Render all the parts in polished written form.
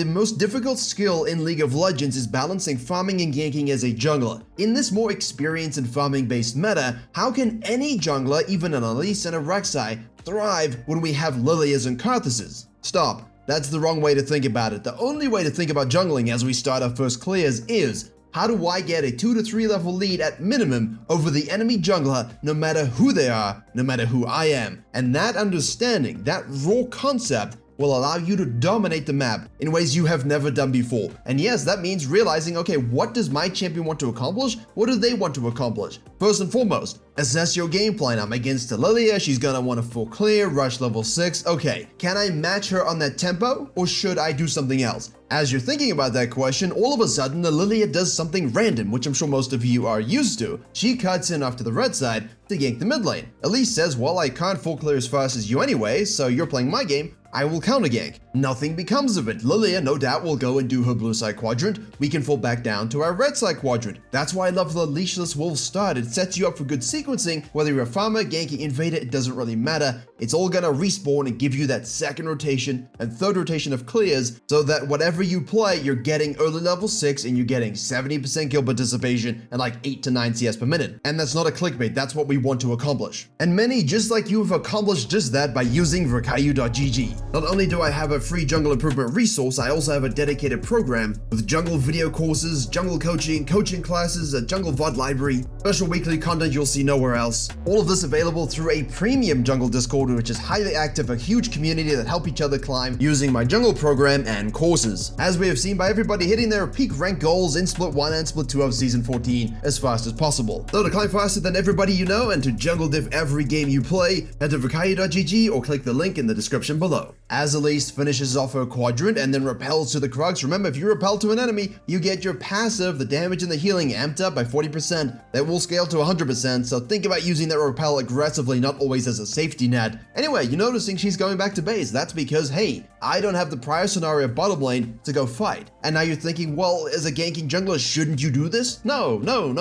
the most difficult skill in League of Legends is balancing farming and ganking as a jungler. In this more experience and farming-based meta, how can any jungler, even an Elise and a Rek'Sai, thrive when we have Lillias and Karthuses? Stop. That's the wrong way to think about it. The only way to think about jungling as we start our first clears is, how do I get a 2 to 3 level lead at minimum over the enemy jungler, no matter who they are, no matter who I am? And that understanding, that raw concept, will allow you to dominate the map in ways you have never done before. And yes, that means realizing, okay, what does my champion want to accomplish? What do they want to accomplish? First and foremost, assess your game plan. I'm against a Lillia, she's gonna want a full clear, rush level 6. Okay, can I match her on that tempo, or should I do something else? As you're thinking about that question, all of a sudden the Lillia does something random, which I'm sure most of you are used to. She cuts in off to the red side to gank the mid lane. Elise says, well, I can't full clear as fast as you anyway, so you're playing my game, I will counter gank. Nothing becomes of it. Lillia no doubt will go and do her blue side quadrant. We can fall back down to our red side quadrant. That's why I love the Leashless Wolf start. It sets you up for good sequencing. Whether you're a farmer, ganking, invader, it doesn't really matter. It's all gonna respawn and give you that second rotation and third rotation of clears, so that whatever you play, you're getting early level 6 and you're getting 70% kill participation and like 8 to 9 CS per minute. And that's not a clickbait, that's what we want to accomplish. And many, just like you, have accomplished just that by using Virkayu.gg. Not only do I have a free jungle improvement resource, I also have a dedicated program with jungle video courses, jungle coaching, coaching classes, a jungle VOD library, special weekly content you'll see nowhere else. All of this available through a premium jungle Discord, which is highly active, a huge community that help each other climb using my jungle program and courses. As we have seen by everybody hitting their peak rank goals in Split 1 and Split 2 of Season 14 as fast as possible. So to climb faster than everybody you know and to jungle diff every game you play, head to Virkayu.gg or click the link in the description below. As Elise finishes off her quadrant and then repels to the Krugs, remember, if you repel to an enemy, you get your passive, the damage and the healing, amped up by 40%. That will scale to 100%, so think about using that repel aggressively, not always as a safety net. Anyway, you're noticing she's going back to base. That's because, hey, I don't have the prior scenario bottom lane to go fight. And now you're thinking, well, as a ganking jungler, shouldn't you do this? No,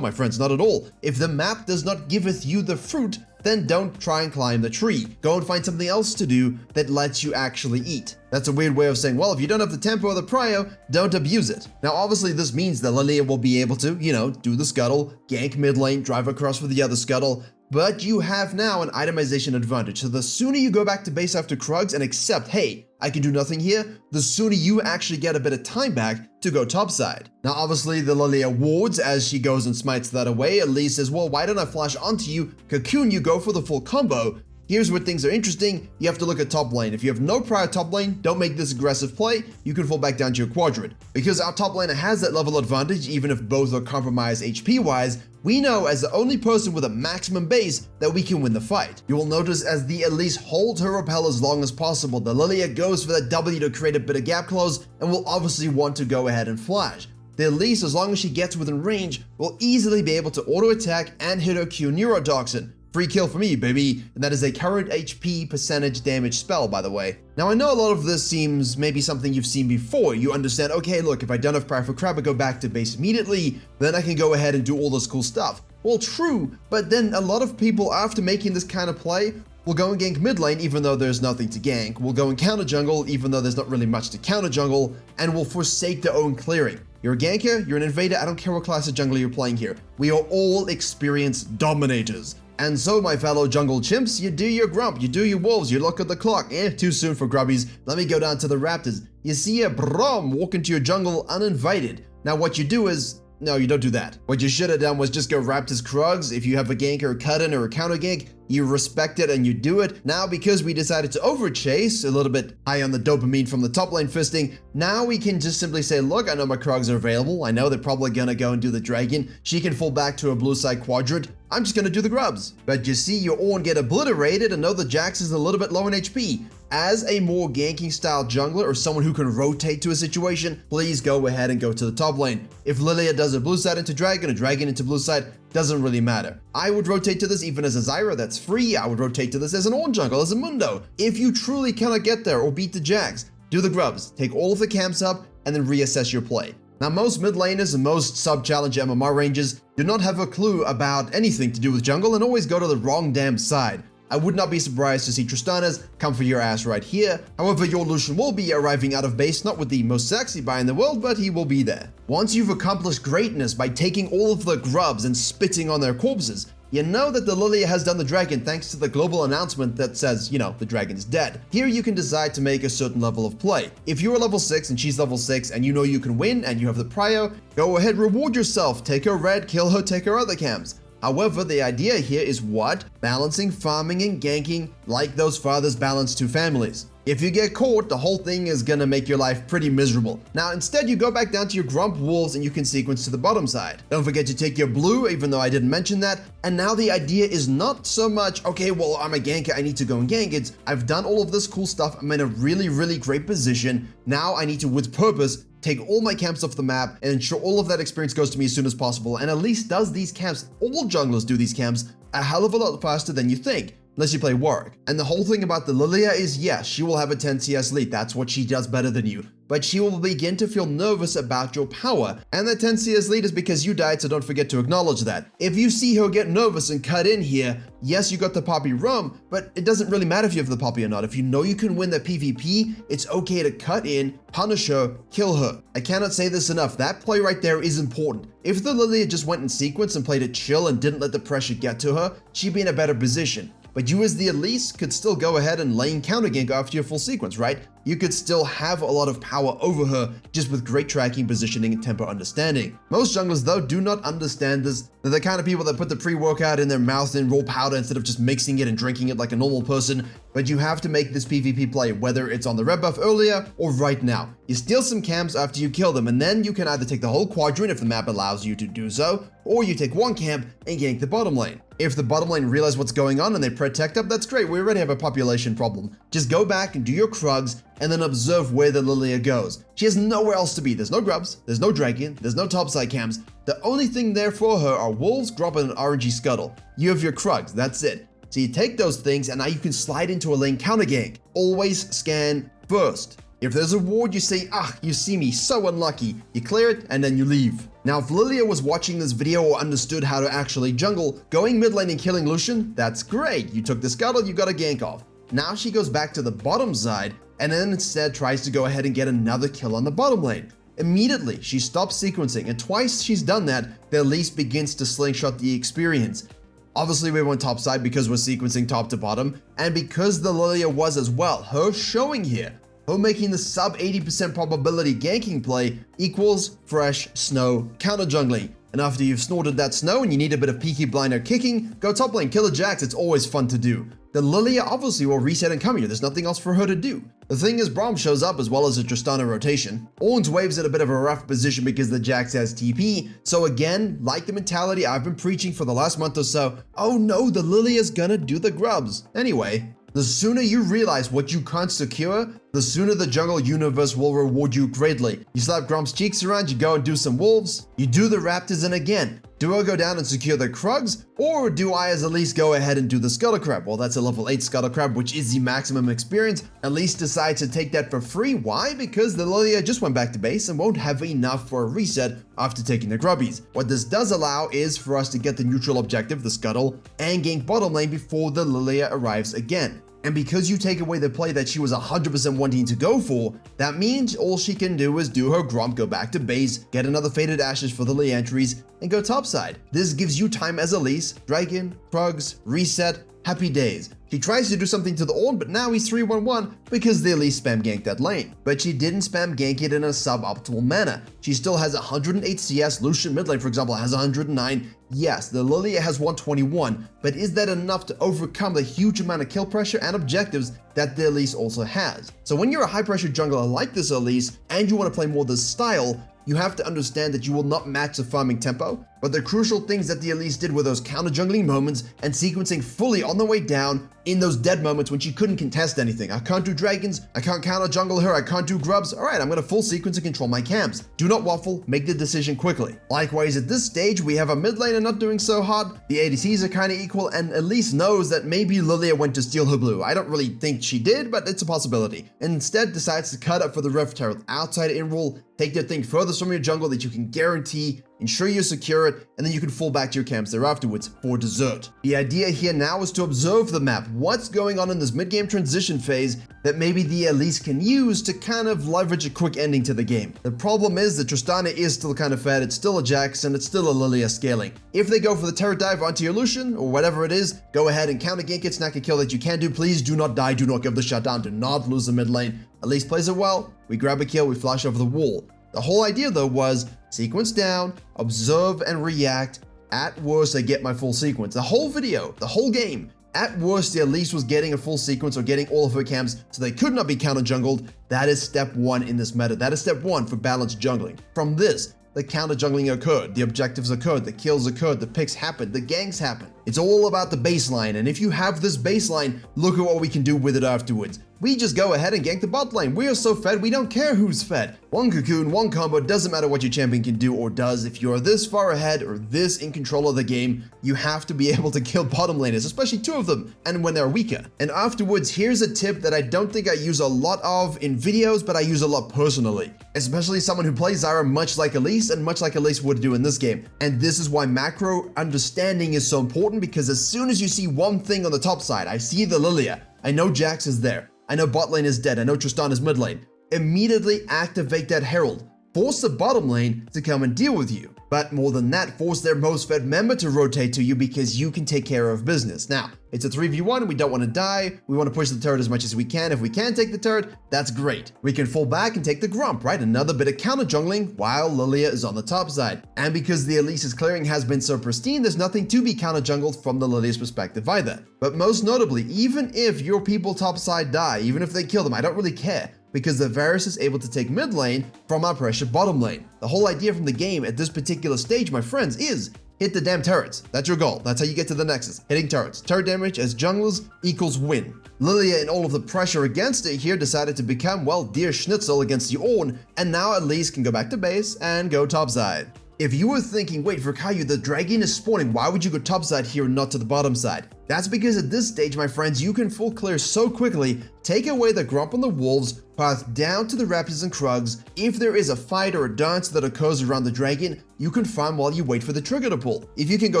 my friends, not at all. If the map does not giveth you the fruit, then don't try and climb the tree. Go and find something else to do that lets you actually eat. That's a weird way of saying, well, if you don't have the tempo or the prio, don't abuse it. Now, obviously, this means that Lillia will be able to, do the scuttle, gank mid lane, drive across for the other scuttle, but you have now an itemization advantage. So the sooner you go back to base after Krugs and accept, hey, I can do nothing here, the sooner you actually get a bit of time back to go topside. Now, obviously, the Lillia wards as she goes and smites that away. Elise says, well, why don't I flash onto you, cocoon you, go for the full combo? Here's where things are interesting. You have to look at top lane. If you have no prior top lane, don't make this aggressive play. You can fall back down to your quadrant. Because our top laner has that level advantage, even if both are compromised HP-wise, we know as the only person with a maximum base that we can win the fight. You will notice as the Elise holds her repel as long as possible, the Lillia goes for that W to create a bit of gap close and will obviously want to go ahead and flash. The Elise, as long as she gets within range, will easily be able to auto attack and hit her Q Neurotoxin. Free kill for me, baby. And that is a current HP percentage damage spell, by the way. Now, I know a lot of this seems maybe something you've seen before. You understand, okay, look, if I don't have prior for crab, I go back to base immediately, then I can go ahead and do all this cool stuff. Well, true, but then a lot of people, after making this kind of play, will go and gank mid lane even though there's nothing to gank, will go and counter jungle even though there's not really much to counter jungle, and will forsake their own clearing. You're a ganker, you're an invader, I don't care what class of jungler you're playing here. We are all experienced dominators. And so, my fellow jungle chimps, you do your grump, you do your wolves, you look at the clock. Too soon for grubbies. Let me go down to the raptors. You see a Brom walk into your jungle uninvited. Now what you do is, no, you don't do that. What you should have done was just go Raptors Krugs. If you have a gank or a cut-in or a counter gank, you respect it and you do it. Now, because we decided to overchase, a little bit high on the dopamine from the top lane fisting, now we can just simply say, look, I know my Krugs are available. I know they're probably gonna go and do the dragon. She can fall back to a blue side quadrant. I'm just gonna do the grubs. But you see your Ornn get obliterated and know the Jax is a little bit low in HP. As a more ganking style jungler or someone who can rotate to a situation, please go ahead and go to the top lane. If Lillia does a blue side into dragon, a dragon into blue side, doesn't really matter. I would rotate to this even as a Zyra, that's free. I would rotate to this as an Ornn jungle, as a Mundo. If you truly cannot get there or beat the Jax, do the grubs, take all of the camps up, and then reassess your play. Now, most mid laners and most sub-challenge MMR ranges do not have a clue about anything to do with jungle and always go to the wrong damn side. I would not be surprised to see Tristana's come for your ass right here. However, your Lucian will be arriving out of base, not with the most sexy buy in the world, but he will be there. Once you've accomplished greatness by taking all of the grubs and spitting on their corpses, you know that the Lillia has done the dragon thanks to the global announcement that says, you know, the dragon's dead. Here you can decide to make a certain level of play. If you're level 6 and she's level 6 and you know you can win and you have the prio, go ahead, reward yourself, take her red, kill her, take her other camps. However, the idea here is what? Balancing farming and ganking like those fathers balance two families. If you get caught, the whole thing is gonna make your life pretty miserable. Now, instead, you go back down to your Grump Wolves and you can sequence to the bottom side. Don't forget to take your blue, even though I didn't mention that. And now the idea is not so much, okay, well, I'm a ganker, I need to go and gank. It's, I've done all of this cool stuff, I'm in a really, really great position. Now I need to, with purpose, take all my camps off the map and ensure all of that experience goes to me as soon as possible. And Elise does these camps, all junglers do these camps, a hell of a lot faster than you think. Unless you play Warwick. And the whole thing about the Lillia is, yes, she will have a 10 CS lead, that's what she does better than you. But she will begin to feel nervous about your power. And that 10 CS lead is because you died, so don't forget to acknowledge that. If you see her get nervous and cut in here, yes, you got the Poppy roam, but it doesn't really matter if you have the Poppy or not. If you know you can win the PvP, it's okay to cut in, punish her, kill her. I cannot say this enough, that play right there is important. If the Lillia just went in sequence and played it chill and didn't let the pressure get to her, she'd be in a better position. But you as the Elise could still go ahead and lane counter gank after your full sequence, right? You could still have a lot of power over her just with great tracking, positioning, and tempo understanding. Most junglers though do not understand this. They're the kind of people that put the pre-workout in their mouth in raw powder instead of just mixing it and drinking it like a normal person. But you have to make this PvP play, whether it's on the red buff earlier or right now. You steal some camps after you kill them, and then you can either take the whole quadrant if the map allows you to do so, or you take one camp and gank the bottom lane. If the bottom lane realize what's going on and they protect up, that's great, we already have a population problem. Just go back and do your Krugs, and then observe where the Lillia goes. She has nowhere else to be. There's no grubs, there's no dragon, there's no topside camps. The only thing there for her are wolves, grub, and an RNG scuttle. You have your Krugs, that's it. So you take those things and now you can slide into a lane counter gank. Always scan first. If there's a ward, you say, you see me, so unlucky. You clear it and then you leave. Now, if Lillia was watching this video or understood how to actually jungle, going mid lane and killing Lucian, that's great. You took the scuttle, you got a gank off. Now she goes back to the bottom side and then instead tries to go ahead and get another kill on the bottom lane. Immediately, she stops sequencing, and twice she's done that, the Elise begins to slingshot the experience. Obviously, we went topside because we're sequencing top to bottom, and because the Lillia was as well, her showing here, her making the sub 80% probability ganking play equals fresh snow counter jungling. And after you've snorted that snow and you need a bit of Peaky Blinder kicking, go top lane, kill a Jax, it's always fun to do. The Lillia obviously will reset and come here, there's nothing else for her to do. The thing is, Braum shows up as well as a Tristana rotation. Ornn's wave's in a bit of a rough position because the Jax has TP, so again, like the mentality I've been preaching for the last month or so, oh no, the Lillia's gonna do the grubs. Anyway, the sooner you realize what you can't secure, the sooner the jungle universe will reward you greatly. You slap Grump's cheeks around, you go and do some wolves, you do the raptors, and again, do I go down and secure the Krugs, or do I as Elise go ahead and do the Scuttle Crab? Well, that's a level 8 Scuttle Crab, which is the maximum experience. Elise decides to take that for free. Why? Because the Lillia just went back to base and won't have enough for a reset after taking the grubbies. What this does allow is for us to get the neutral objective, the Scuttle, and gank bottom lane before the Lillia arrives again. And because you take away the play that she was 100% wanting to go for, that means all she can do is do her Grump, go back to base, get another Faded Ashes for the Leentries, and go topside. This gives you time as Elise, Dragon, Krugs, reset, happy days. She tries to do something to the Ornn, but now he's 3-1-1 because the Elise spam ganked that lane. But she didn't spam gank it in a suboptimal manner. She still has 108 CS, Lucian mid lane, for example, has 109. Yes, the Lillia has 121, but is that enough to overcome the huge amount of kill pressure and objectives that the Elise also has? So when you're a high pressure jungler like this Elise, and you want to play more this style, you have to understand that you will not match the farming tempo, but the crucial things that the Elise did were those counter jungling moments and sequencing fully on the way down in those dead moments when she couldn't contest anything. I can't do dragons, I can't counter jungle her, I can't do grubs. Alright, I'm gonna full sequence and control my camps. Do not waffle, make the decision quickly. Likewise, at this stage, we have a mid laner not doing so hot, the ADCs are kinda equal, and Elise knows that maybe Lillia went to steal her blue. I don't really think she did, but it's a possibility. And instead decides to cut up for the Rift Turret outside in rule, take their thing furthest from your jungle that you can guarantee ensure you secure it, and then you can fall back to your camps there afterwards for dessert. The idea here now is to observe the map, what's going on in this mid-game transition phase that maybe the Elise can use to kind of leverage a quick ending to the game. The problem is that Tristana is still kind of fed, it's still a Jax, and it's still a Lillia scaling. If they go for the turret dive onto your Lucian, or whatever it is, go ahead and counter gank it, snack a kill that you can do. Please do not die, do not give the shutdown, do not lose the mid lane. Elise plays it well, we grab a kill, we flash over the wall. The whole idea though was sequence down, observe and react. At worst, I get my full sequence. The whole video, the whole game, at worst, the Elise was getting a full sequence or getting all of her camps, so they could not be counter jungled. That is step one in this meta. That is step one for balanced jungling. From this, the counter jungling occurred, the objectives occurred, the kills occurred, the picks happened, the ganks happened. It's all about the baseline, and if you have this baseline, look at what we can do with it afterwards. We just go ahead and gank the bot lane. We are so fed, we don't care who's fed. One cocoon, one combo, doesn't matter what your champion can do or does. If you're this far ahead or this in control of the game, you have to be able to kill bottom laners, especially two of them, and when they're weaker. And afterwards, here's a tip that I don't think I use a lot of in videos, but I use a lot personally. Especially someone who plays Zyra much like Elise and much like Elise would do in this game. And this is why macro understanding is so important, because as soon as you see one thing on the top side, I see the Lillia, I know Jax is there, I know bot lane is dead, I know Tristan is mid lane. Immediately activate that herald. Force the bottom lane to come and deal with you. But more than that, force their most fed member to rotate to you because you can take care of business. Now, it's a 3v1, we don't want to die, we want to push the turret as much as we can. If we can take the turret, that's great. We can fall back and take the grump, right? Another bit of counter jungling while Lillia is on the top side. And because the Elise's clearing has been so pristine, there's nothing to be counter jungled from the Lillia's perspective either. But most notably, even if your people top side die, even if they kill them, I don't really care, because the Varus is able to take mid lane from our pressure bottom lane. The whole idea from the game at this particular stage, my friends, is hit the damn turrets. That's your goal. That's how you get to the Nexus. Hitting turrets. Turret damage as junglers equals win. Lillia, in all of the pressure against it here, decided to become, well, dear Schnitzel against the Ornn, and now Elise can go back to base and go topside. If you were thinking, wait, Virkayu, the dragon is spawning, why would you go topside here and not to the bottom side? That's because at this stage, my friends, you can full clear so quickly, take away the grump on the wolves, path down to the raptors and krugs. If there is a fight or a dance that occurs around the dragon, you can farm while you wait for the trigger to pull. If you can go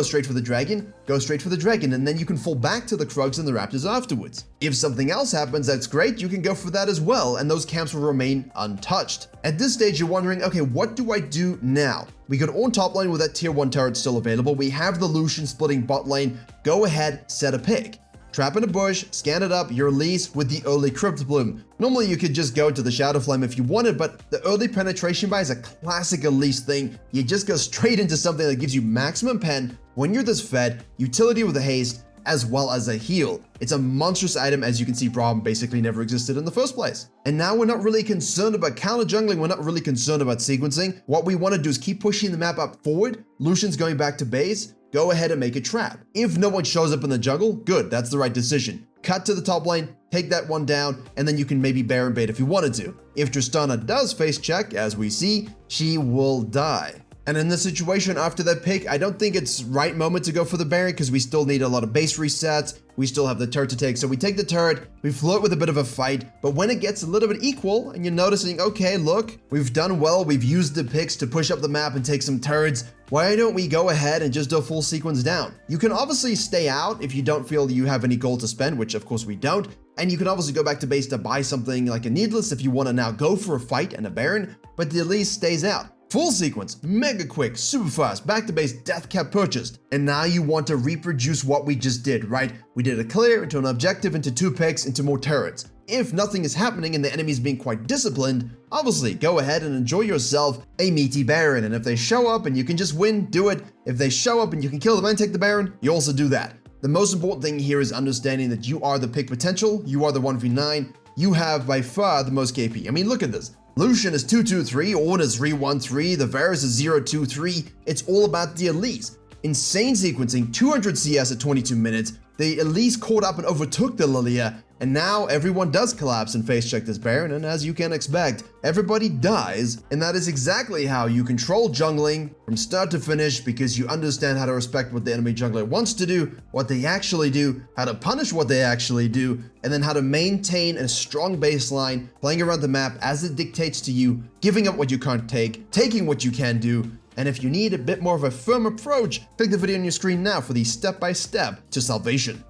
straight for the dragon, go straight for the dragon, and then you can fall back to the krugs and the raptors afterwards. If something else happens that's great, you can go for that as well, and those camps will remain untouched. At this stage, you're wondering, okay, what do I do now? We could Ornn top lane with that tier 1 turret still available. We have the Lucian splitting bot lane. Go ahead, set a pick. Trap in a bush, scan it up, your Elise with the early Crypt Bloom. Normally you could just go to the Shadow Flame if you wanted, but the early penetration buy is a classic Elise thing. You just go straight into something that gives you maximum pen when you're this fed, utility with a haste, as well as a heal. It's a monstrous item. As you can see, Braum basically never existed in the first place. And now we're not really concerned about counter jungling, we're not really concerned about sequencing. What we want to do is keep pushing the map up forward. Lucian's going back to base. Go ahead and make a trap. If no one shows up in the jungle, good, that's the right decision. Cut to the top lane, take that one down, and then you can maybe Baron bait if you wanted to. If Tristana does face check, as we see, she will die. And in this situation, after that pick, I don't think it's right moment to go for the Baron because we still need a lot of base resets. We still have the turret to take. So we take the turret, we float with a bit of a fight, but when it gets a little bit equal and you're noticing, okay, look, we've done well, we've used the picks to push up the map and take some turrets, why don't we go ahead and just do a full sequence down? You can obviously stay out if you don't feel you have any gold to spend, which of course we don't. And you can obviously go back to base to buy something like a Needless if you want to now go for a fight and a Baron, but the Elise stays out. Full sequence, mega quick, super fast, back to base, death cap purchased. And now you want to reproduce what we just did, right? We did a clear into an objective, into 2 picks, into more turrets. If nothing is happening and the enemy's being quite disciplined, obviously go ahead and enjoy yourself a meaty Baron. And if they show up and you can just win, do it. If they show up and you can kill them and take the Baron, you also do that. The most important thing here is understanding that you are the pick potential, you are the 1v9, you have by far the most KP. I mean, look at this. Lucian is 223, Ornn is 313, the Varus is 023. It's all about the Elise. Insane sequencing, 200 CS at 22 minutes. The Elise caught up and overtook the Lillia, and now everyone does collapse and face check this Baron, and as you can expect, everybody dies, and that is exactly how you control jungling from start to finish because you understand how to respect what the enemy jungler wants to do, what they actually do, how to punish what they actually do, and then how to maintain a strong baseline, playing around the map as it dictates to you, giving up what you can't take, taking what you can do, And if you need a bit more of a firm approach, click the video on your screen now for the step-by-step to salvation.